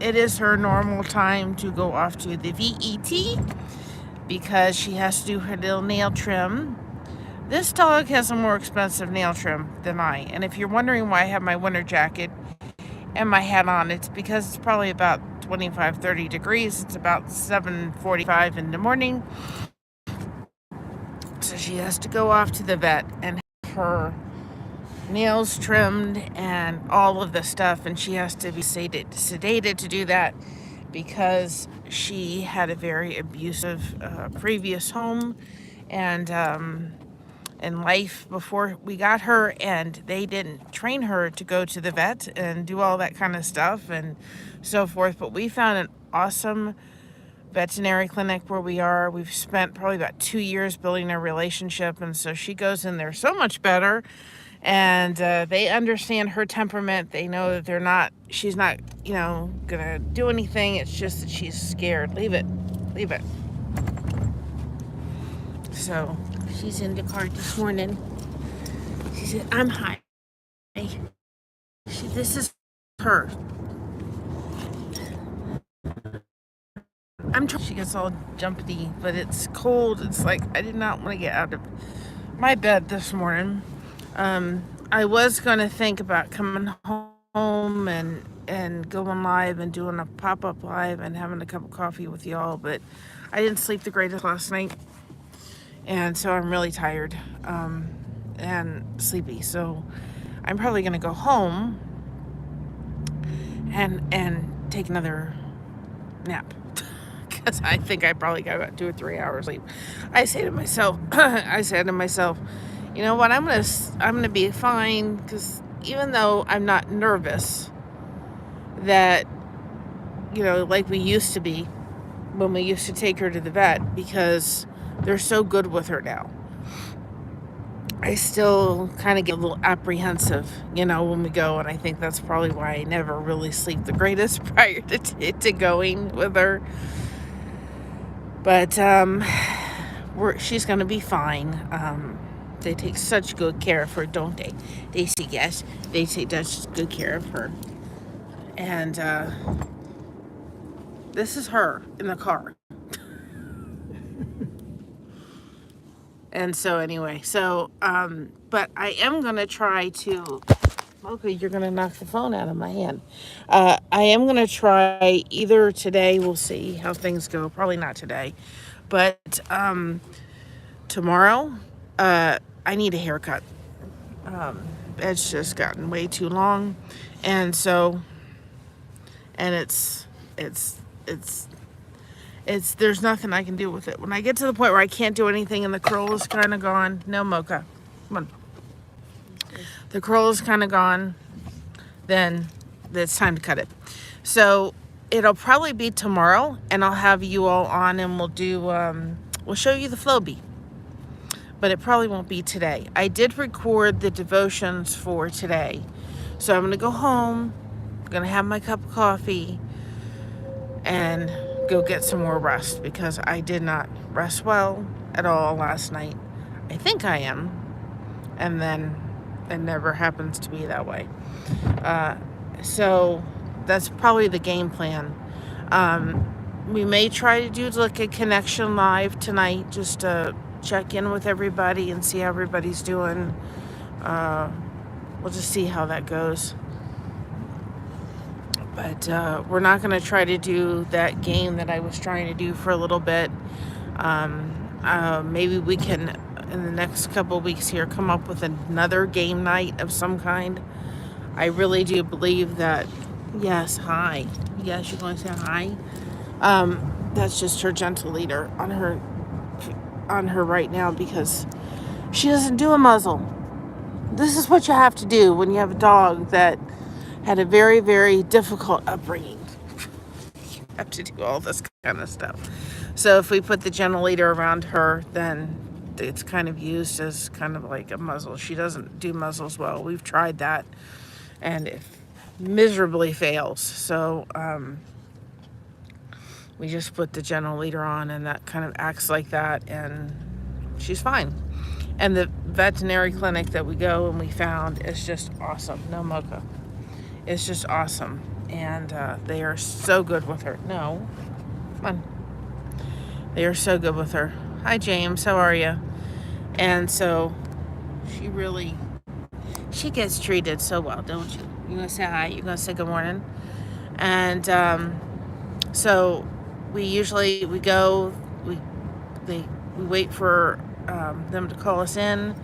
it is her normal time to go off to the VET because she has to do her little nail trim. This dog has a more expensive nail trim than I. And if you're wondering why I have my winter jacket and my hat on, it's because it's probably about 25, 30 degrees. It's about 7:45 in the morning. So she has to go off to the vet and have her nails trimmed and all of the stuff. And she has to be sedated to do that because she had a very abusive previous home and in life before we got her, and they didn't train her to go to the vet and do all that kind of stuff and so forth. But we found an awesome veterinary clinic where we are. We've spent probably about 2 years building a relationship, and so she goes in there so much better, and they understand her temperament. They know that she's not gonna do anything. It's just that she's scared. Leave it. So she's in the car this morning. She said, I'm high. This is her. She gets all jumpy, but it's cold. It's like I did not want to get out of my bed this morning. I was going to think about coming home and going live and doing a pop-up live and having a cup of coffee with y'all, but I didn't sleep the greatest last night. And so I'm really tired and sleepy. So I'm probably going to go home and take another nap because I think I probably got about 2 or 3 hours sleep. I said to myself, you know what? I'm gonna be fine because even though I'm not nervous, that like we used to be when we used to take her to the vet because they're so good with her now. I still kind of get a little apprehensive, when we go, and I think that's probably why I never really sleep the greatest prior to going with her. But she's going to be fine. They take such good care of her, don't they? They say yes. They take such good care of her. And this is her in the car. And so anyway, but I am going to try to, okay, you're going to knock the phone out of my hand. I am going to try either today, we'll see how things go, probably not today, but tomorrow, I need a haircut. It's just gotten way too long. And so, and it's there's nothing I can do with it. When I get to the point where I can't do anything and the curl is kind of gone, no, Mocha, come on. The curl is kind of gone, then it's time to cut it. So it'll probably be tomorrow, and I'll have you all on, and we'll show you the flow bee. But it probably won't be today. I did record the devotions for today, so I'm gonna go home. I'm gonna have my cup of coffee and go get some more rest because I did not rest well at all last night. I think I am, and then it never happens to be that way. So that's probably the game plan. We may try to do like a connection live tonight just to check in with everybody and see how everybody's doing. We'll just see how that goes. But we're not going to try to do that game that I was trying to do for a little bit. Maybe we can, in the next couple of weeks here, come up with another game night of some kind. I really do believe that, yes, hi. Yes, you're going to say hi? That's just her gentle leader on her right now because she doesn't do a muzzle. This is what you have to do when you have a dog that had a very, very difficult upbringing. You have to do all this kind of stuff. So if we put the gentle leader around her, then it's kind of used as kind of like a muzzle. She doesn't do muzzles well. We've tried that, and it miserably fails. So we just put the gentle leader on, and that kind of acts like that, and she's fine. And the veterinary clinic that we go and we found is just awesome. No, Mocha. It's just awesome. and they are so good with her. No, come on. They are so good with her. Hi, James. How are you? And so she gets treated so well, don't you? You gonna say hi? You gonna say good morning? And so we go, we wait for them to call us in,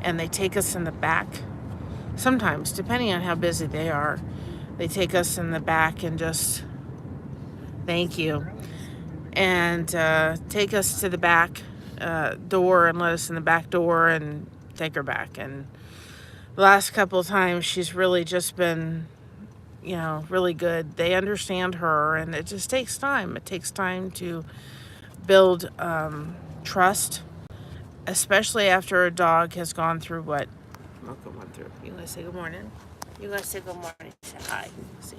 and they take us in the back. Sometimes, depending on how busy they are, they take us in the back and just thank you, and take us to the back door and let us in the back door and take her back. And the last couple of times, she's really just been, really good. They understand her, and it just takes time. It takes time to build trust, especially after a dog has gone through what Mocha went through. You gonna say good morning? You gonna say good morning? Say hi. See.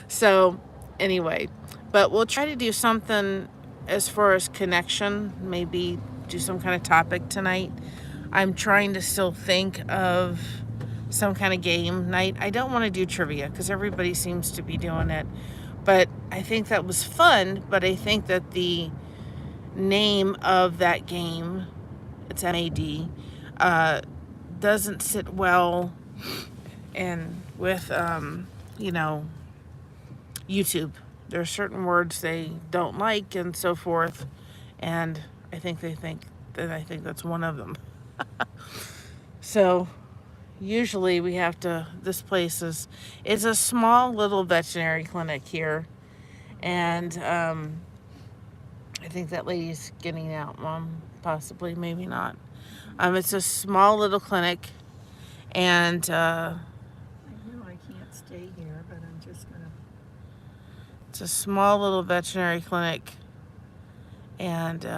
So, anyway, but we'll try to do something as far as connection. Maybe do some kind of topic tonight. I'm trying to still think of some kind of game night. I don't want to do trivia because everybody seems to be doing it. But I think that was fun. But I think that the name of that game, it's MAD, doesn't sit well and with, YouTube. There are certain words they don't like and so forth. And I think that's one of them. So usually we have to, this place is a small little veterinary clinic here. And I think that lady's getting out, Mom. Possibly, maybe not. It's a small little clinic. And I know I can't stay here, but I'm just going to. It's a small little veterinary clinic. And she's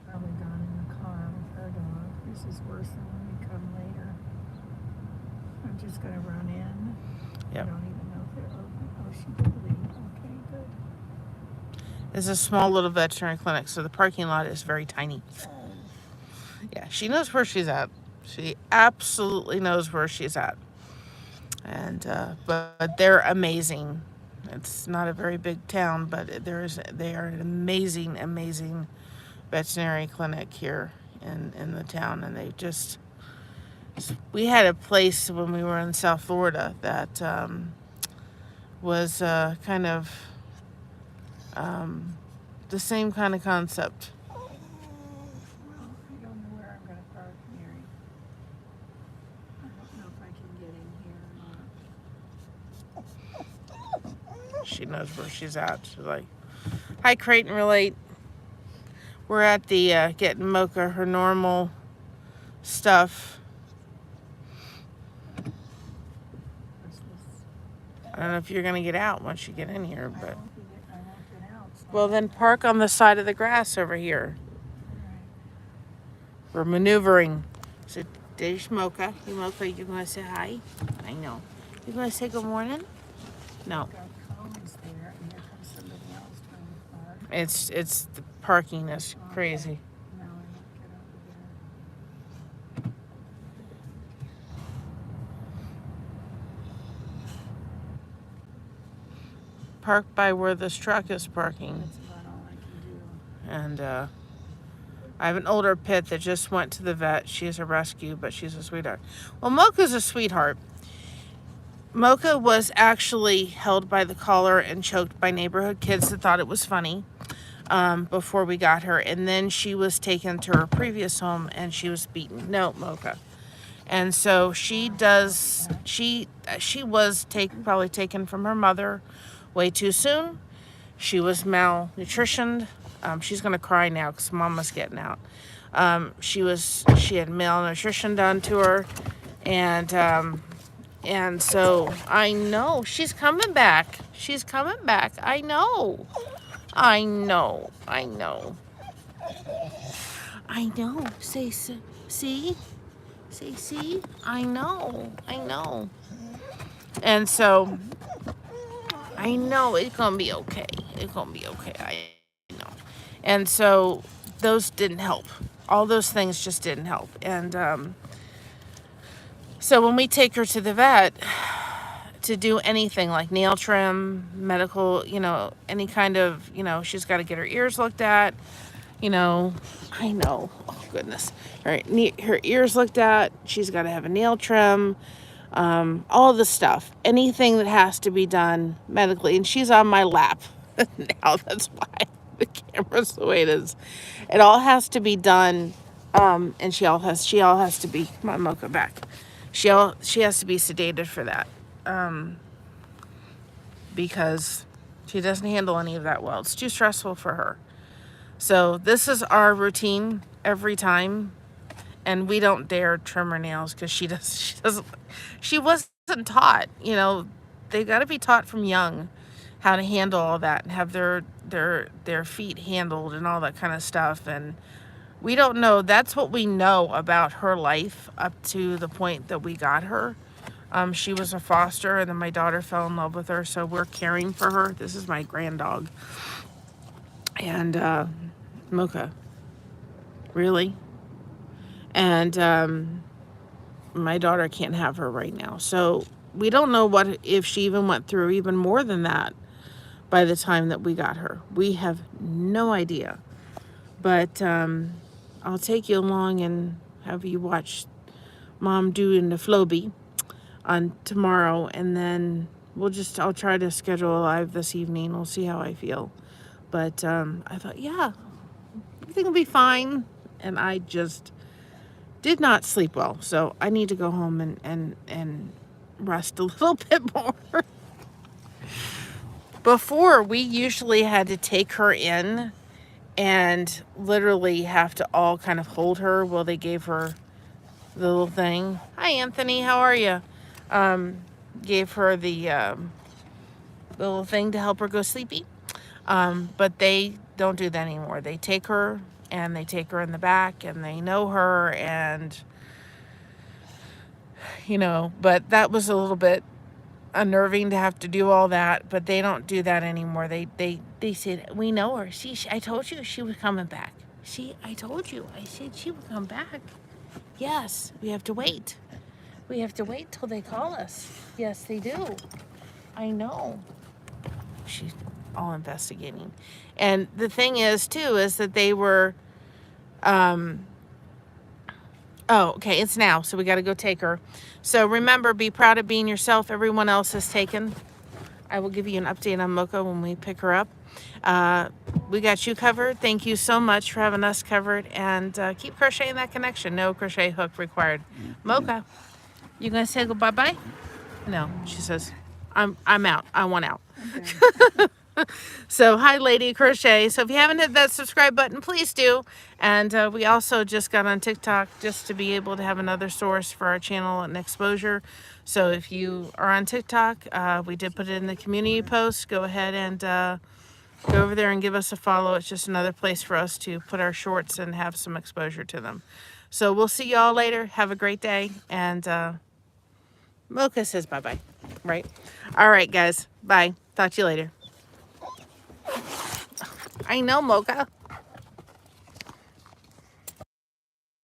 probably gone in the car with her dog. This is worse than when we come later. I'm just going to run in. Yep. I don't even know if they're open. Oh, she did leave. Okay, good. It's a small little veterinary clinic, so the parking lot is very tiny. Yeah, she knows where she's at. She absolutely knows where she's at. And but they're amazing. It's not a very big town, but they are an amazing veterinary clinic here in the town. And we had a place when we were in South Florida that was kind of the same kind of concept. Well, I don't know where I'm going to park, Mary. I don't know if I can get in here or not. She knows where she's at. She's like, hi, Crate and Relate. We're at the getting Mocha her normal stuff. I don't know if you're going to get out once you get in here, but... I won't get out. So Well, then park on the side of the grass over here. right. We're maneuvering. So there's Mocha. You Mocha, you going to say hi? I know. You going to say good morning? No. Got cones there, and here comes somebody else trying to park. It's the parking is crazy. Now I won't get over there. Park by where this truck is parking. That's about all I can do. And I have an older pit that just went to the vet. She's a rescue, but she's a sweetheart. Well, Mocha's a sweetheart. Mocha was actually held by the collar and choked by neighborhood kids that thought it was funny before we got her. And then she was taken to her previous home and she was beaten. No, Mocha. And so she was probably taken from her mother way too soon. She was malnutritioned. She's gonna cry now because Mama's getting out. She had malnutrition done to her, and so I know she's coming back. She's coming back. I know. Say see. Say see. I know. And so I know it's gonna be okay. I know. And so those didn't help. All those things just didn't help. And So when we take her to the vet to do anything like nail trim, medical, any kind of, she's got to get her ears looked at, I know, oh goodness, her ears looked at, she's got to have a nail trim, all the stuff, anything that has to be done medically, and she's on my lap now. That's why the camera's the way it is. It all has to be done, and she all has to be, come on, Mocha, back. She has to be sedated for that, because she doesn't handle any of that well. It's too stressful for her. So this is our routine every time, and we don't dare trim her nails because she wasn't taught. They got to be taught from young how to handle all that and have their feet handled and all that kind of stuff. And we don't know. That's what we know about her life up to the point that we got her. She was a foster, and then my daughter fell in love with her, so we're caring for her. This is my grand dog. And Mocha. Really? And my daughter can't have her right now. So we don't know if she even went through even more than that by the time that we got her. We have no idea. But I'll take you along and have you watch Mom do in the Floby on tomorrow, and then I'll try to schedule a live this evening. We'll see how I feel. But I thought, yeah, everything will be fine. And I just did not sleep well. So I need to go home and rest a little bit more. Before, we usually had to take her in and literally have to all kind of hold her while they gave her the little thing. Hi, Anthony. How are you? Gave her the little thing to help her go sleepy. But they don't do that anymore. They take her, and they take her in the back, and they know her, and, but that was a little bit unnerving to have to do all that, but they don't do that anymore. They said, we know her. I told you she was coming back. I told you. I said she would come back. Yes, we have to wait. We have to wait till they call us. Yes, they do. I know. She's all investigating. And the thing is, too, is that they were, oh, okay, it's now, so we got to go take her. So remember, be proud of being yourself. Everyone else is taken. I will give you an update on Mocha when we pick her up. We got you covered. Thank you so much for having us covered. And keep crocheting that connection. No crochet hook required. Mocha, you going to say bye-bye? No, she says, I'm out. I want out. Okay. So, hi, Lady Crochet. So, if you haven't hit that subscribe button, please do. And we also just got on TikTok just to be able to have another source for our channel and exposure. So, if you are on TikTok, we did put it in the community post. Go ahead and go over there and give us a follow. It's just another place for us to put our shorts and have some exposure to them. So, we'll see y'all later. Have a great day. And Mocha says bye-bye, right? All right, guys. Bye. Talk to you later. I know, Mocha.